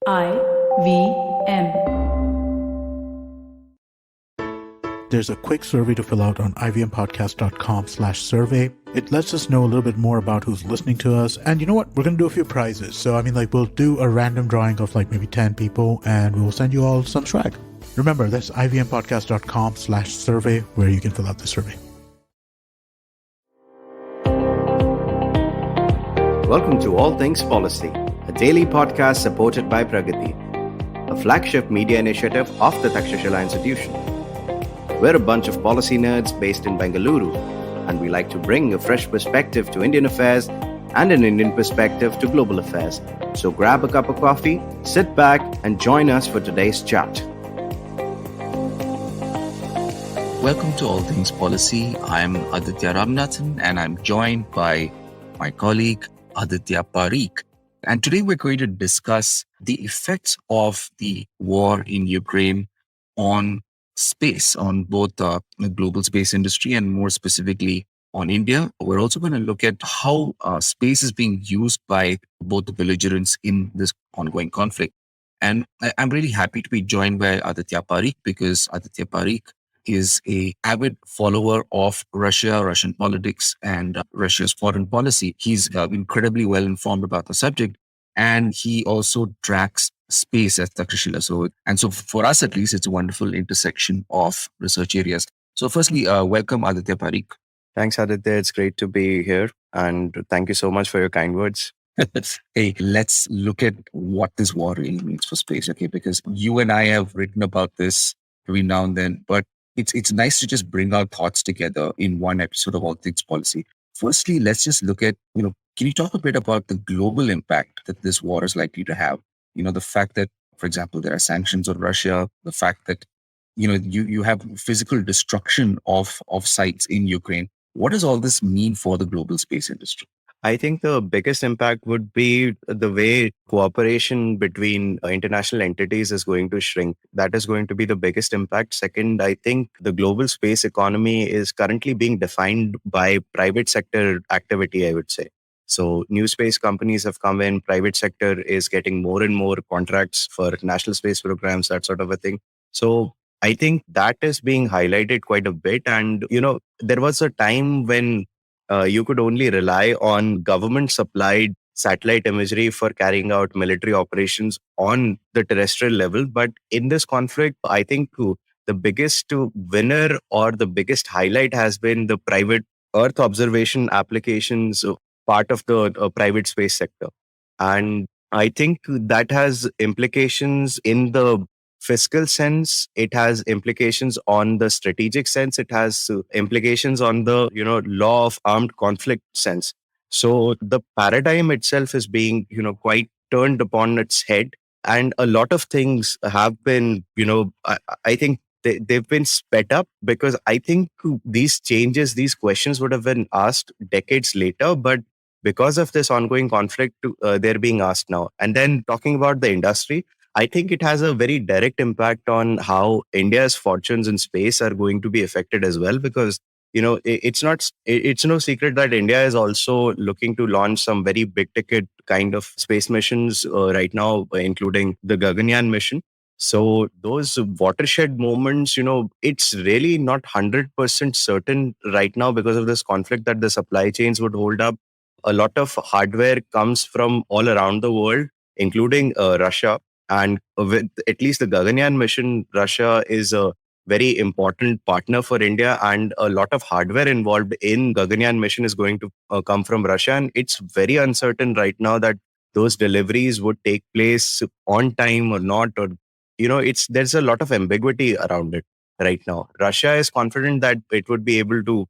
IVM. There's a quick survey to fill out on ivmpodcast.com/survey. It lets us know a little bit more about who's listening to us. And you know what? We're going to do a few prizes. So, we'll do a random drawing of maybe 10 people and we will send you all some swag. Remember, that's ivmpodcast.com/survey where you can fill out the survey. Welcome to All Things Policy, a daily podcast supported by Pragati, a flagship media initiative of the Takshashila Institution. We're a bunch of policy nerds based in Bengaluru, and we like to bring a fresh perspective to Indian affairs and an Indian perspective to global affairs. So grab a cup of coffee, sit back, and join us for today's chat. Welcome to All Things Policy. I'm Aditya Ramanathan, and I'm joined by my colleague, Aditya Pareek. And today we're going to discuss the effects of the war in Ukraine on space, on both the global space industry and more specifically on India. We're also going to look at how space is being used by both the belligerents in this ongoing conflict. And I'm really happy to be joined by Aditya Pareek because Aditya Pareek is an avid follower of Russia, Russian politics, and Russia's foreign policy. He's incredibly well informed about the subject, and he also tracks space at Takshashila. So for us at least, it's a wonderful intersection of research areas. So firstly, welcome Aditya Pareek. Thanks, Aditya. It's great to be here, and thank you so much for your kind words. Hey, let's look at what this war really means for space, okay? Because you and I have written about this every now and then, but it's nice to just bring our thoughts together in one episode of All Things Policy. Firstly, let's just look at, can you talk a bit about the global impact that this war is likely to have? The fact that, for example, there are sanctions on Russia, the fact that, you have physical destruction of sites in Ukraine. What does all this mean for the global space industry? I think the biggest impact would be the way cooperation between international entities is going to shrink. That is going to be the biggest impact. Second, I think the global space economy is currently being defined by private sector activity, I would say. So new space companies have come in, private sector is getting more and more contracts for national space programs, that sort of a thing. So I think that is being highlighted quite a bit. And, there was a time when you could only rely on government supplied satellite imagery for carrying out military operations on the terrestrial level. But in this conflict, I think the biggest winner or the biggest highlight has been the private Earth observation applications part of the private space sector. And I think that has implications in the fiscal sense. It has implications on the strategic sense. It has implications on the law of armed conflict sense. So the paradigm itself is being quite turned upon its head, and a lot of things have been I think they've been sped up, because I think these changes, these questions would have been asked decades later, but because of this ongoing conflict, they're being asked now. And then talking about the industry, I think it has a very direct impact on how India's fortunes in space are going to be affected as well, because it's no secret that India is also looking to launch some very big ticket kind of space missions right now, including the Gaganyaan mission. So those watershed moments, it's really not 100% certain right now because of this conflict that the supply chains would hold up. A lot of hardware comes from all around the world, including Russia. And with at least the Gaganyaan mission, Russia is a very important partner for India, and a lot of hardware involved in Gaganyaan mission is going to come from Russia. And it's very uncertain right now that those deliveries would take place on time or not, or there's a lot of ambiguity around it right now. Russia is confident that it would be able to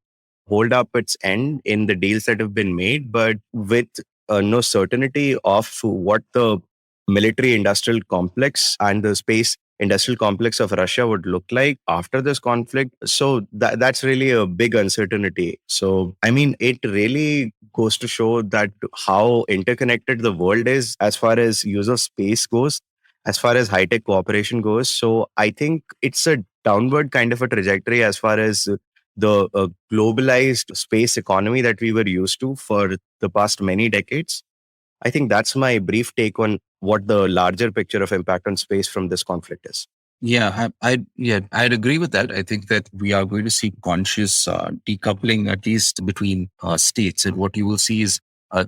hold up its end in the deals that have been made, but with no certainty of what the military industrial complex and the space industrial complex of Russia would look like after this conflict. So that's really a big uncertainty. So, it really goes to show that how interconnected the world is as far as use of space goes, as far as high-tech cooperation goes. So I think it's a downward kind of a trajectory as far as the globalized space economy that we were used to for the past many decades. I think that's my brief take on what the larger picture of impact on space from this conflict is. I'd agree with that. I think that we are going to see conscious decoupling, at least between states. And what you will see is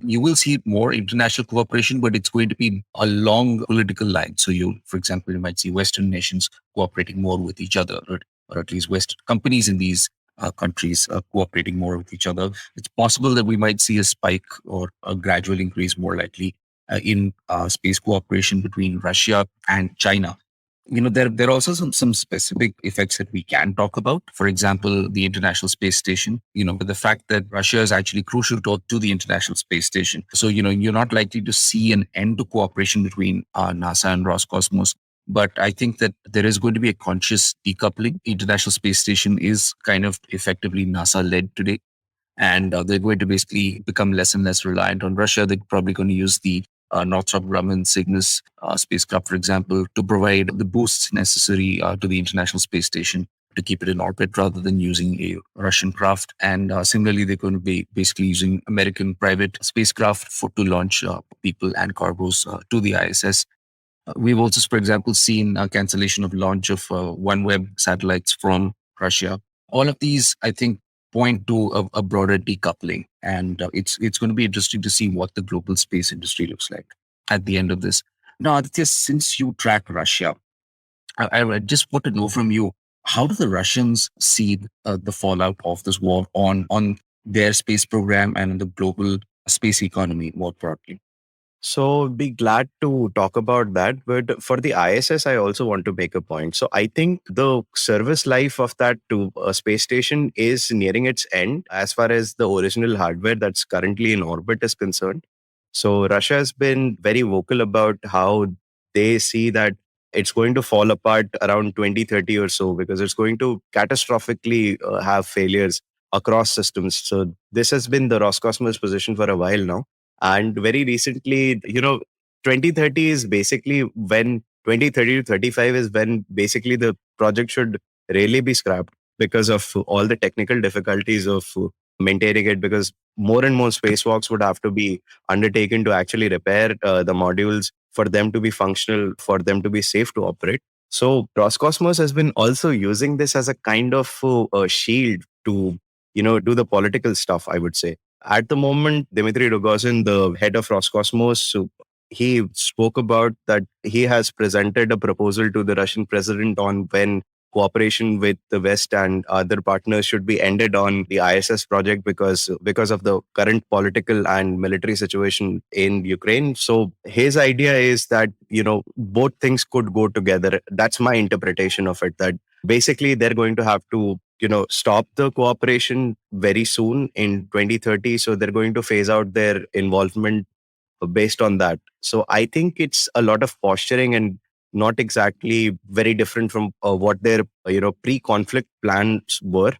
you will see more international cooperation, but it's going to be along political lines. So for example, you might see Western nations cooperating more with each other, or at least Western companies in these countries cooperating more with each other. It's possible that we might see a spike or a gradual increase, more likely, in space cooperation between Russia and China. There are also some specific effects that we can talk about. For example, the International Space Station. The fact that Russia is actually crucial to the International Space Station. So you're not likely to see an end to cooperation between NASA and Roscosmos. But I think that there is going to be a conscious decoupling. The International Space Station is kind of effectively NASA led today, and they're going to basically become less and less reliant on Russia. They're probably going to use the Northrop Grumman Cygnus spacecraft, for example, to provide the boosts necessary to the International Space Station to keep it in orbit rather than using a Russian craft. And similarly, they're going to be basically using American private spacecraft to launch people and cargoes to the ISS. We've also, for example, seen a cancellation of launch of OneWeb satellites from Russia. All of these, I think, point to a broader decoupling, and it's going to be interesting to see what the global space industry looks like at the end of this. Now, Aditya, since you track Russia, I just want to know from you, how do the Russians see the fallout of this war on their space program and the global space economy more broadly? So be glad to talk about that. But for the ISS, I also want to make a point. So I think the service life of that to a space station is nearing its end as far as the original hardware that's currently in orbit is concerned. So Russia has been very vocal about how they see that it's going to fall apart around 2030 or so, because it's going to catastrophically have failures across systems. So this has been the Roscosmos position for a while now. And very recently, 2030 is basically when 2030 to 35 is when basically the project should really be scrapped because of all the technical difficulties of maintaining it, because more and more spacewalks would have to be undertaken to actually repair the modules for them to be functional, for them to be safe to operate. So Roscosmos has been also using this as a kind of a shield to, do the political stuff, I would say. At the moment, Dmitry Rogozin, the head of Roscosmos, he spoke about that he has presented a proposal to the Russian president on when cooperation with the West and other partners should be ended on the ISS project because of the current political and military situation in Ukraine. So his idea is that, both things could go together. That's my interpretation of it, that basically they're going to have to stop the cooperation very soon in 2030. So they're going to phase out their involvement based on that. So I think it's a lot of posturing and not exactly very different from what their pre-conflict plans were.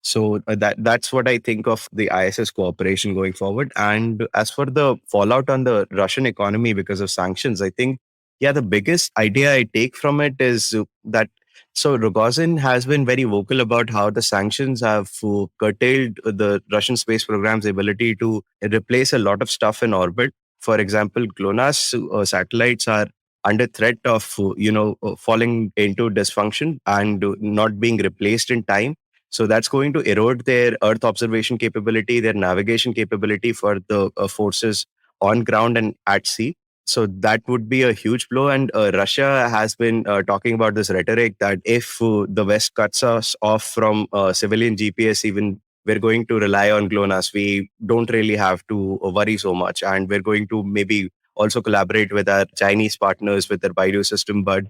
So that's what I think of the ISS cooperation going forward. And as for the fallout on the Russian economy because of sanctions, I think, yeah, the biggest idea I take from it is that so Rogozin has been very vocal about how the sanctions have curtailed the Russian space program's ability to replace a lot of stuff in orbit. For example, GLONASS satellites are under threat of falling into dysfunction and not being replaced in time. So that's going to erode their Earth observation capability, their navigation capability for the forces on ground and at sea. So that would be a huge blow. And Russia has been talking about this rhetoric that if the West cuts us off from civilian GPS, even we're going to rely on GLONASS. We don't really have to worry so much. And we're going to maybe also collaborate with our Chinese partners with their Baidu system. But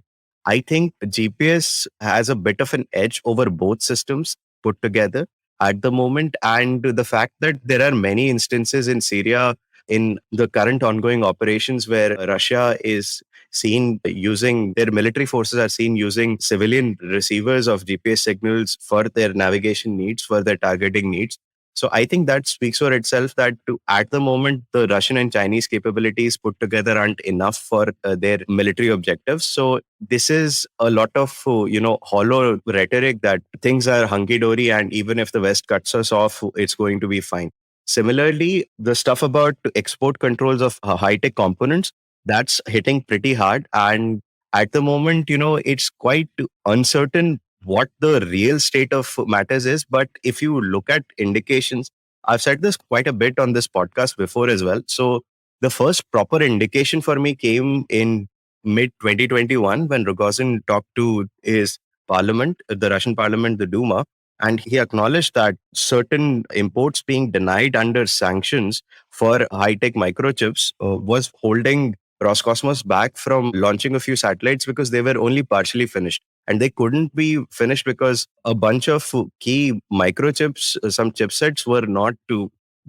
I think GPS has a bit of an edge over both systems put together at the moment. And the fact that there are many instances in Syria in the current ongoing operations where Russia is seen using their military forces are seen using civilian receivers of GPS signals for their navigation needs, for their targeting needs. So I think that speaks for itself that at the moment, the Russian and Chinese capabilities put together aren't enough for their military objectives. So this is a lot of, hollow rhetoric that things are hunky-dory and even if the West cuts us off, it's going to be fine. Similarly, the stuff about export controls of high-tech components, that's hitting pretty hard. And at the moment, it's quite uncertain what the real state of matters is. But if you look at indications, I've said this quite a bit on this podcast before as well. So the first proper indication for me came in mid 2021 when Rogozin talked to his parliament, the Russian parliament, the Duma, and he acknowledged that certain imports being denied under sanctions for high-tech microchips was holding Roscosmos back from launching a few satellites because they were only partially finished. And they couldn't be finished because a bunch of key microchips, some chipsets were not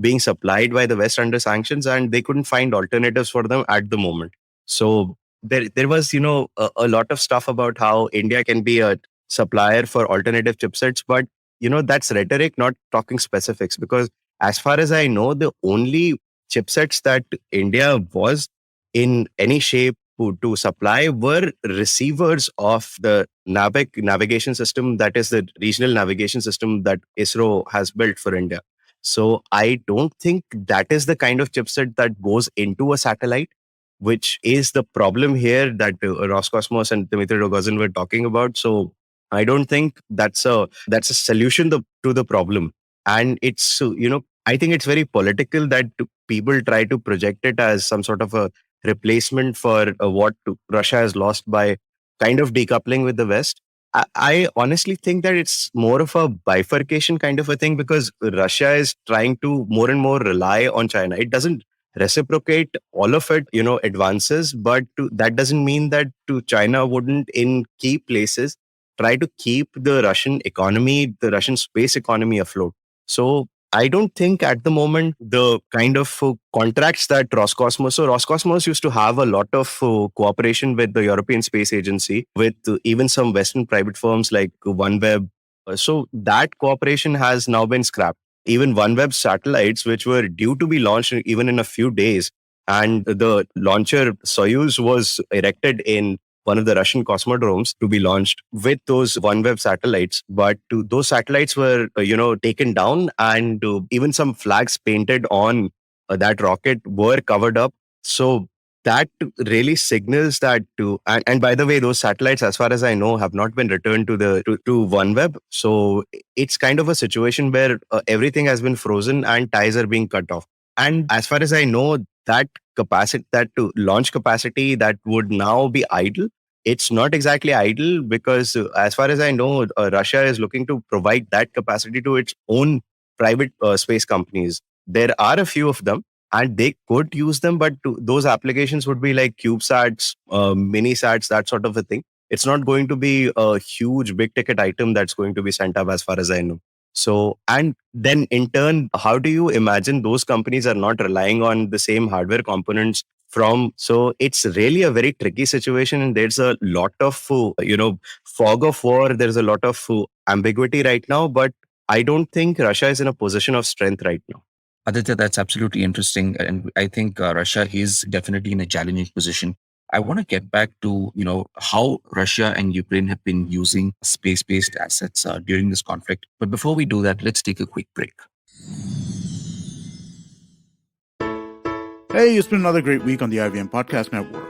being supplied by the West under sanctions, and they couldn't find alternatives for them at the moment. So there was, a lot of stuff about how India can be a supplier for alternative chipsets, but that's rhetoric, not talking specifics, because as far as I know, the only chipsets that India was in any shape to supply were receivers of the NAVIC navigation system, that is the regional navigation system that ISRO has built for India. So I don't think that is the kind of chipset that goes into a satellite, which is the problem here that Roscosmos and Dmitry Rogozin were talking about. So I don't think that's a solution to the problem. And it's, I think it's very political that people try to project it as some sort of a replacement for what Russia has lost by kind of decoupling with the West. I honestly think that it's more of a bifurcation kind of a thing, because Russia is trying to more and more rely on China. It doesn't reciprocate all of it, advances, but that doesn't mean that China wouldn't in key places try to keep the Russian economy, the Russian space economy afloat. So I don't think at the moment the kind of contracts that Roscosmos used to have a lot of cooperation with the European Space Agency, with even some Western private firms like OneWeb. So that cooperation has now been scrapped. Even OneWeb satellites, which were due to be launched even in a few days, and the launcher Soyuz was erected in one of the Russian cosmodromes to be launched with those OneWeb satellites. But those satellites were, taken down, and even some flags painted on that rocket were covered up. So that really signals that and by the way, those satellites, as far as I know, have not been returned to OneWeb. So it's kind of a situation where everything has been frozen and ties are being cut off. And as far as I know, that capacity, that launch capacity that would now be idle, it's not exactly idle, because as far as I know, Russia is looking to provide that capacity to its own private space companies. There are a few of them, and they could use them, but those applications would be like CubeSats, mini-sats, that sort of a thing. It's not going to be a huge big ticket item that's going to be sent up, as far as I know. So, and then in turn, how do you imagine those companies are not relying on the same hardware components so it's really a very tricky situation, and there's a lot of, fog of war. There's a lot of ambiguity right now, but I don't think Russia is in a position of strength right now. Aditya, that's absolutely interesting. And I think Russia is definitely in a challenging position. I want to get back to, how Russia and Ukraine have been using space-based assets during this conflict. But before we do that, let's take a quick break. Hey, it's been another great week on the IVM Podcast Network.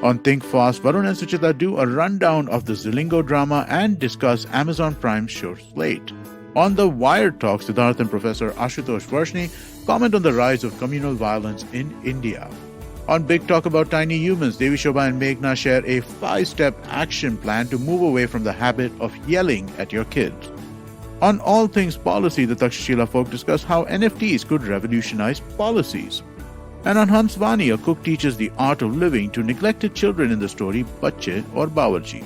On Think Fast, Varun and Suchita do a rundown of the Zilingo drama and discuss Amazon Prime's show slate. On The Wired Talk, Siddharth and Professor Ashutosh Varshni comment on the rise of communal violence in India. On Big Talk About Tiny Humans, Devi Shobha and Meghna share a 5-step action plan to move away from the habit of yelling at your kids. On All Things Policy, the Takshashila folk discuss how NFTs could revolutionize policies. And on Hans Vani, a cook teaches the art of living to neglected children in the story Bacche or Bawarchi.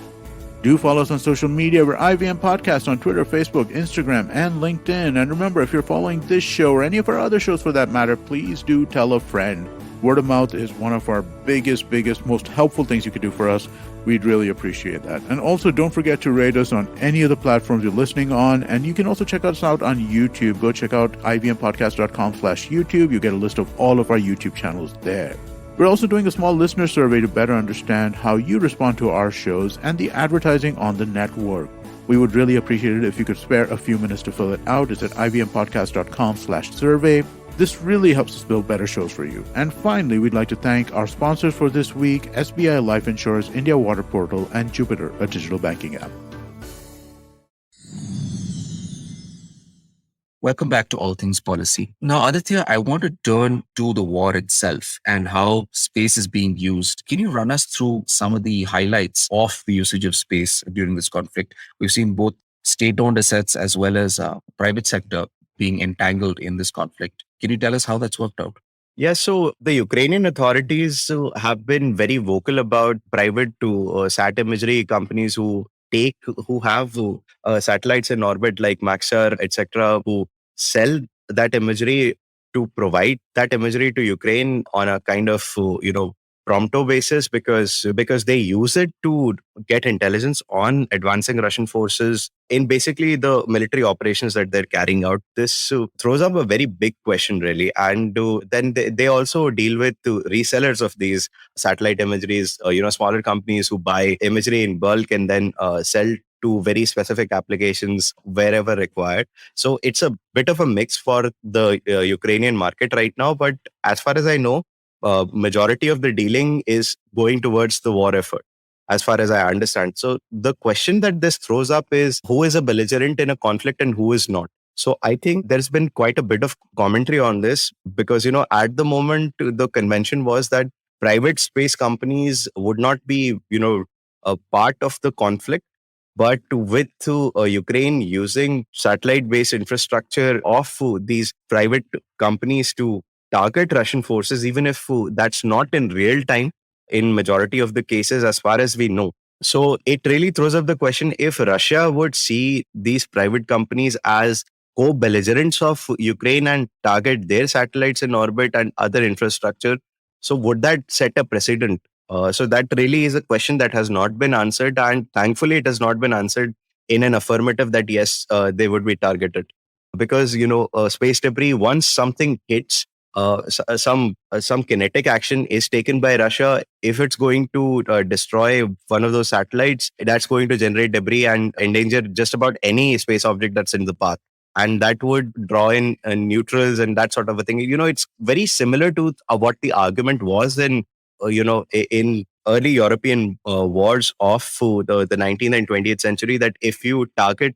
Do follow us on social media. We're IVM Podcast on Twitter, Facebook, Instagram, and LinkedIn. And remember, if you're following this show or any of our other shows for that matter, please do tell a friend. Word of mouth is one of our biggest, most helpful things you could do for us. We'd really appreciate that. And also, don't forget to rate us on any of the platforms you're listening on. And you can also check us out on YouTube. Go check out ivmpodcast.com/YouTube. You get a list of all of our YouTube channels there. We're also doing a small listener survey to better understand how you respond to our shows and the advertising on the network. We would really appreciate it if you could spare a few minutes to fill it out. It's at ivmpodcast.com/survey. This really helps us build better shows for you. And finally, we'd like to thank our sponsors for this week, SBI Life Insurance, India Water Portal, and Jupiter, a digital banking app. Welcome back to All Things Policy. Now, Aditya, I want to turn to the war itself and how space is being used. Can you run us through some of the highlights of the usage of space during this conflict? We've seen both state-owned assets as well as private sector being entangled in this conflict. Can you tell us how that's worked out? Yeah, so the Ukrainian authorities have been very vocal about private to sat imagery companies who have satellites in orbit like Maxar, etc., who sell that imagery to provide that imagery to Ukraine on a kind of prompto basis because they use it to get intelligence on advancing Russian forces in basically the military operations that they're carrying out. This throws up a very big question, really. And then they also deal with resellers of these satellite imageries, smaller companies who buy imagery in bulk and then sell to very specific applications wherever required. So it's a bit of a mix for the Ukrainian market right now. But as far as I know, majority of the dealing is going towards the war effort, as far as I understand. So the question that this throws up is who is a belligerent in a conflict and who is not. So I think there's been quite a bit of commentary on this because, at the moment, the convention was that private space companies would not be, a part of the conflict. But with Ukraine using satellite-based infrastructure of these private companies to target Russian forces, even if that's not in real time in majority of the cases, as far as we know. So it really throws up the question if Russia would see these private companies as co-belligerents of Ukraine and target their satellites in orbit and other infrastructure. So would that set a precedent? So that really is a question that has not been answered, and thankfully it has not been answered in an affirmative that yes, they would be targeted. Because space debris, once something hits, some kinetic action is taken by Russia. If it's going to destroy one of those satellites, that's going to generate debris and endanger just about any space object that's in the path. And that would draw in neutrals and that sort of a thing. It's very similar to what the argument was in early European wars of the 19th and 20th century, that if you target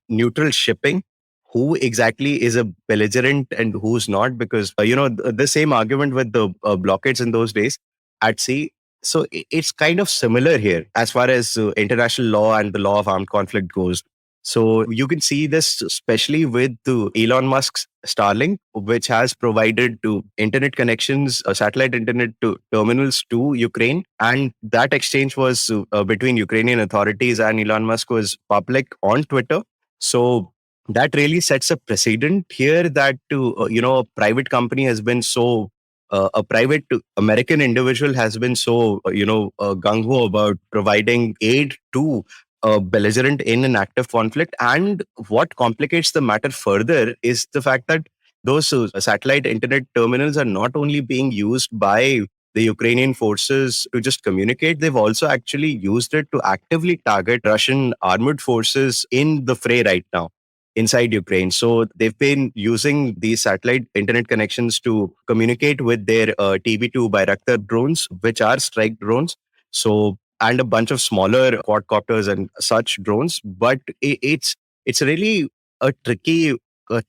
neutral shipping, who exactly is a belligerent and who's not? Because the same argument with the blockades in those days at sea. So it's kind of similar here as far as international law and the law of armed conflict goes. So you can see this especially with Elon Musk's Starlink, which has provided to internet connections, satellite internet to terminals to Ukraine. And that exchange was between Ukrainian authorities and Elon Musk was public on Twitter. So that really sets a precedent here that a private company has been so a private American individual has been so gung ho about providing aid to a belligerent in an active conflict. And what complicates the matter further is the fact that those satellite internet terminals are not only being used by the Ukrainian forces to just communicate, they've also actually used it to actively target Russian armored forces in the fray right now inside Ukraine. So they've been using these satellite internet connections to communicate with their TB2 Bayraktar drones, which are strike drones. So and a bunch of smaller quadcopters and such drones. But it's really a tricky,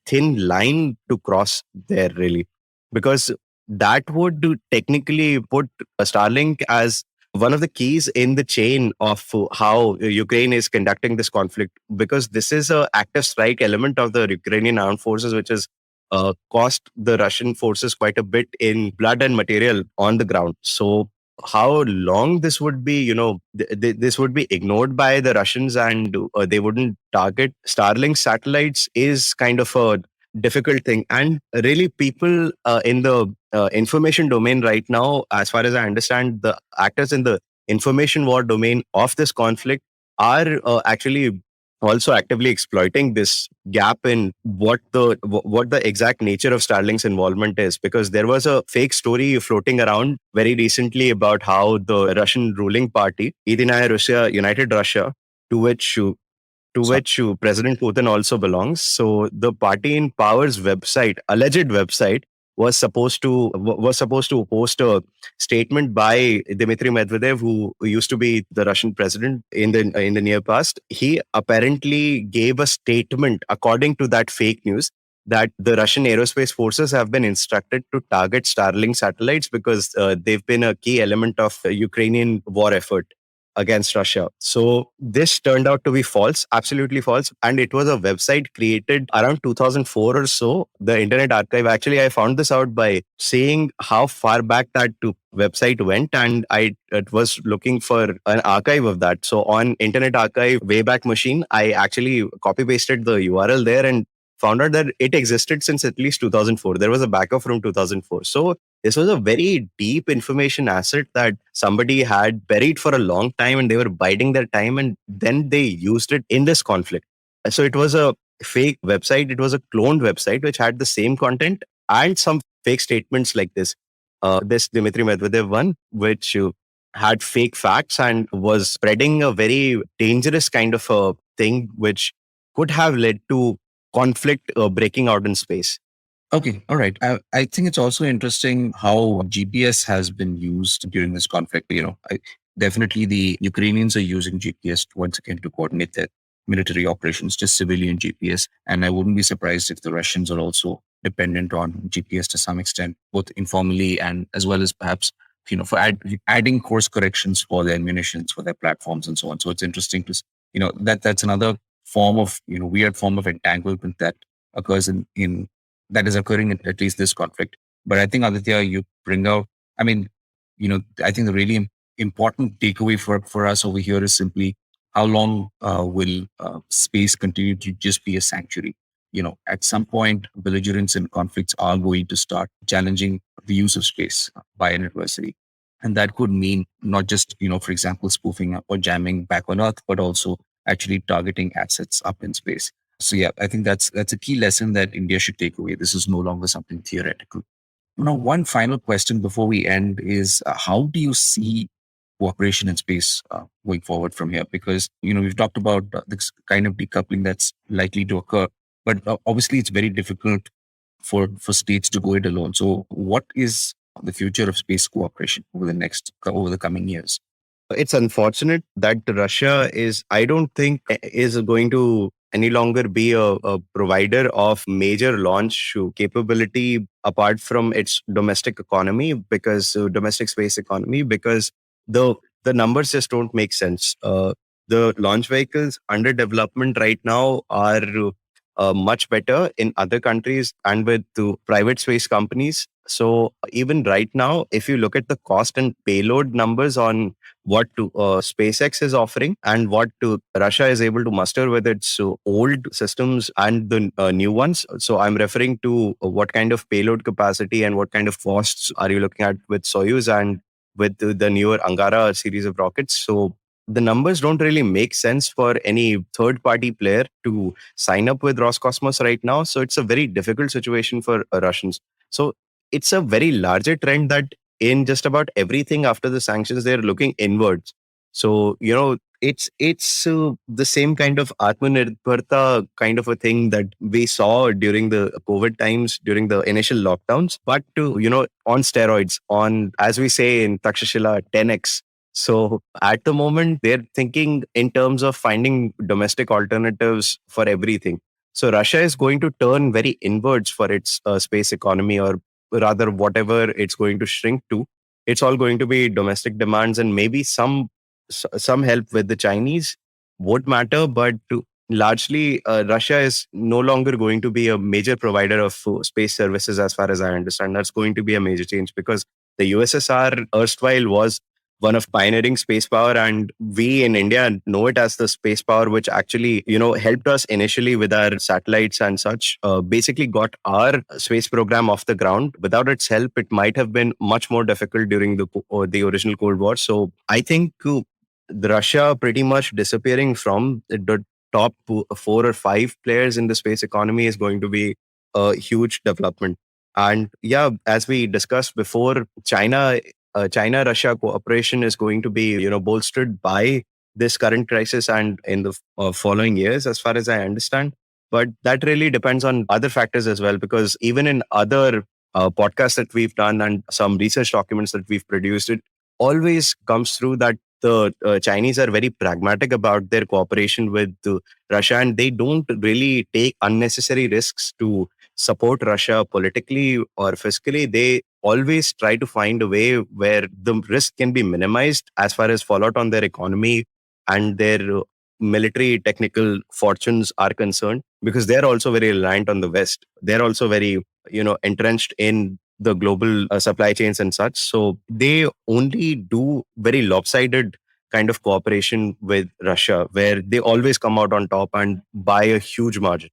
thin line to cross there, really, because that would technically put Starlink as one of the keys in the chain of how Ukraine is conducting this conflict, because this is a active strike element of the Ukrainian armed forces, which has cost the Russian forces quite a bit in blood and material on the ground. So how long this would be, this would be ignored by the Russians and they wouldn't target Starlink satellites is kind of a difficult thing. And really, people in the information domain right now, as far as I understand, the actors in the information war domain of this conflict are actually also actively exploiting this gap in what the exact nature of Starlink's involvement is, because there was a fake story floating around very recently about how the Russian ruling party, Единая Russia, United Russia, to which to which President Putin also belongs. So the party in power's website, alleged website, was supposed to post a statement by Dmitry Medvedev, who used to be the Russian president in the near past. He apparently gave a statement according to that fake news that the Russian aerospace forces have been instructed to target Starlink satellites because they've been a key element of the Ukrainian war effort against Russia. So this turned out to be false, absolutely false. And it was a website created around 2004 or so. The Internet Archive, actually, I found this out by seeing how far back that website went. And I was looking for an archive of that. So on Internet Archive Wayback Machine, I actually copy pasted the URL there and found out that it existed since at least 2004. There was a backup from 2004. So this was a very deep information asset that somebody had buried for a long time and they were biding their time and then they used it in this conflict. So it was a fake website. It was a cloned website which had the same content and some fake statements like this. This Dmitry Medvedev one, which had fake facts and was spreading a very dangerous kind of a thing, which could have led to conflict breaking out in space. Okay, all right. I think it's also interesting how GPS has been used during this conflict. Definitely the Ukrainians are using GPS once again to coordinate their military operations, just civilian GPS. And I wouldn't be surprised if the Russians are also dependent on GPS to some extent, both informally and as well as perhaps, for adding course corrections for their munitions, for their platforms and so on. So it's interesting to, that's another form of, weird form of entanglement that occurs in that is occurring in at least this conflict. But I think, Aditya, you bring out, I mean, I think the really important takeaway for us over here is simply how long will space continue to just be a sanctuary? At some point, belligerents and conflicts are going to start challenging the use of space by an adversary. And that could mean not just, for example, spoofing up or jamming back on Earth, but also actually targeting assets up in space. So yeah, I think that's a key lesson that India should take away. This is no longer something theoretical. Now, one final question before we end is how do you see cooperation in space going forward from here? Because we've talked about this kind of decoupling that's likely to occur, but obviously it's very difficult for states to go it alone. So, what is the future of space cooperation over the coming years? It's unfortunate that Russia I don't think, is going to any longer be a provider of major launch capability apart from its domestic economy, because domestic space economy, because the the numbers just don't make sense. The launch vehicles under development right now are much better in other countries and with private space companies. So even right now, if you look at the cost and payload numbers on what SpaceX is offering and what Russia is able to muster with its old systems and the new ones. So I'm referring to what kind of payload capacity and what kind of costs are you looking at with Soyuz and with the newer Angara series of rockets. So the numbers don't really make sense for any third party player to sign up with Roscosmos right now. So it's a very difficult situation for Russians. So it's a very larger trend that in just about everything after the sanctions, they're looking inwards. So, it's the same kind of Atmanirbharta kind of a thing that we saw during the COVID times, during the initial lockdowns, but on steroids, on, as we say in Takshashila, 10x. So at the moment, they're thinking in terms of finding domestic alternatives for everything. So Russia is going to turn very inwards for its space economy, or rather whatever it's going to shrink to. It's all going to be domestic demands, and maybe some help with the Chinese would matter, but largely Russia is no longer going to be a major provider of space services, as far as I understand. That's going to be a major change because the USSR erstwhile was one of pioneering space power, and we in India know it as the space power which actually helped us initially with our satellites and such, basically got our space program off the ground. Without its help, it might have been much more difficult during the original Cold War. So I think the Russia pretty much disappearing from the top 4 or 5 players in the space economy is going to be a huge development. And yeah, as we discussed before, China Russia cooperation is going to be bolstered by this current crisis and in the following years, as far as I understand. But that really depends on other factors as well, because even in other podcasts that we've done and some research documents that we've produced, it always comes through that the Chinese are very pragmatic about their cooperation with Russia, and they don't really take unnecessary risks to support Russia politically or fiscally. They always try to find a way where the risk can be minimized as far as fallout on their economy and their military technical fortunes are concerned, because they're also very reliant on the West. They're also very, entrenched in the global supply chains and such. So they only do very lopsided kind of cooperation with Russia, where they always come out on top and by a huge margin.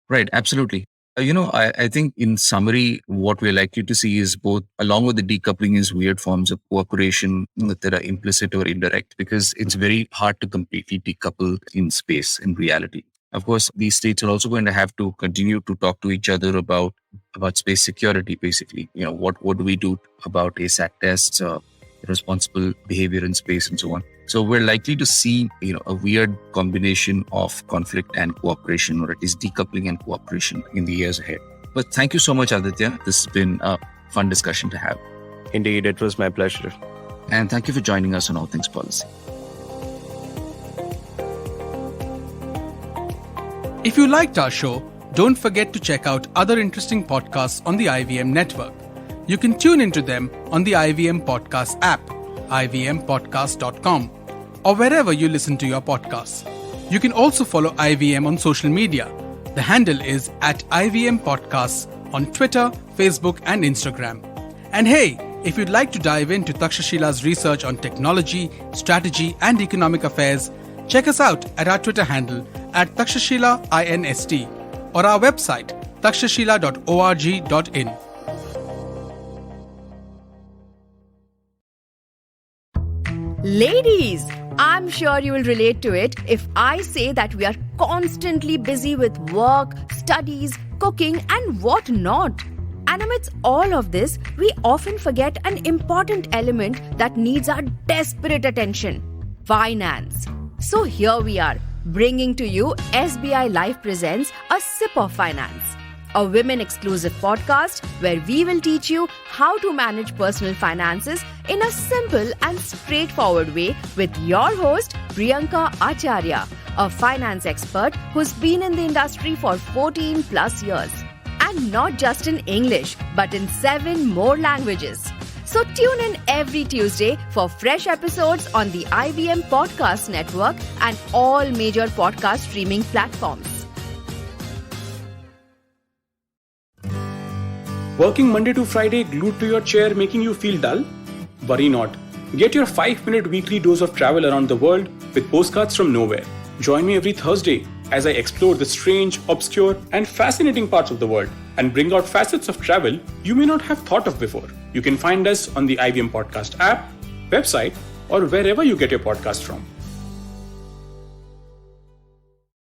Right, absolutely. I think in summary, what we're likely to see is both, along with the decoupling, is weird forms of cooperation that are implicit or indirect, because it's very hard to completely decouple in space, in reality. Of course, these states are also going to have to continue to talk to each other about space security, basically. What do we do about ASAT tests, responsible behavior in space, and so on. So we're likely to see, a weird combination of conflict and cooperation, or at least decoupling and cooperation in the years ahead. But thank you so much, Aditya. This has been a fun discussion to have. Indeed, it was my pleasure. And thank you for joining us on All Things Policy. If you liked our show, don't forget to check out other interesting podcasts on the IVM network. You can tune into them on the IVM Podcast app, ivmpodcast.com, or wherever you listen to your podcasts. You can also follow IVM on social media. The handle is @IVM Podcasts on Twitter, Facebook, and Instagram. And hey, if you'd like to dive into Takshashila's research on technology, strategy, and economic affairs, check us out at our Twitter handle @TakshashilaINST or our website takshashila.org.in. Ladies, I'm sure you will relate to it if I say that we are constantly busy with work, studies, cooking, and what not. And amidst all of this, we often forget an important element that needs our desperate attention: finance. So here we are, bringing to you SBI Life presents A Sip of Finance, a women-exclusive podcast where we will teach you how to manage personal finances in a simple and straightforward way with your host, Priyanka Acharya, a finance expert who's been in the industry for 14 plus years. And not just in English, but in 7 more languages. So tune in every Tuesday for fresh episodes on the IVM Podcast Network and all major podcast streaming platforms. Working Monday to Friday glued to your chair making you feel dull? Worry not. Get your 5-minute weekly dose of travel around the world with postcards from nowhere. Join me every Thursday as I explore the strange, obscure, and fascinating parts of the world and bring out facets of travel you may not have thought of before. You can find us on the IVM Podcast app, website, or wherever you get your podcast from.